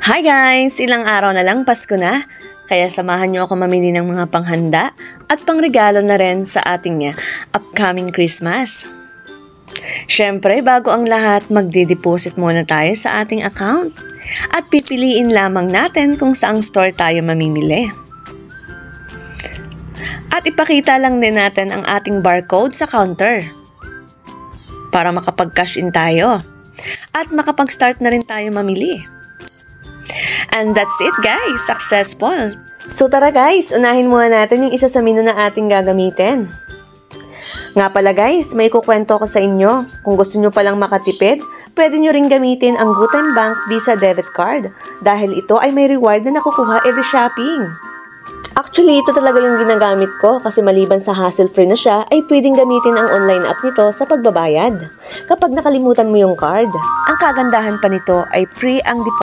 Hi guys! Ilang araw na lang Pasko na, kaya samahan niyo ako mamili ng mga panghanda at pangregalo na rin sa ating upcoming Christmas. Siyempre, bago ang lahat, magdi-deposit muna tayo sa ating account at pipiliin lamang natin kung saang store tayo mamimili. At ipakita lang din natin ang ating barcode sa counter para makapag-cash in tayo at makapag-start na rin tayo mamili. And that's it guys, successful! So tara guys, unahin muna natin yung isa sa menu na ating gagamitin. Nga pala guys, may kukwento ko sa inyo. Kung gusto nyo palang makatipid, pwede nyo rin gamitin ang Gutime Bank Visa Debit Card dahil ito ay may reward na nakukuha every shopping. Actually, ito talaga yung ginagamit ko kasi maliban sa hassle-free na siya, ay pwedeng gamitin ang online app nito sa pagbabayad. Kapag nakalimutan mo yung card, ang kagandahan pa nito ay free ang deposit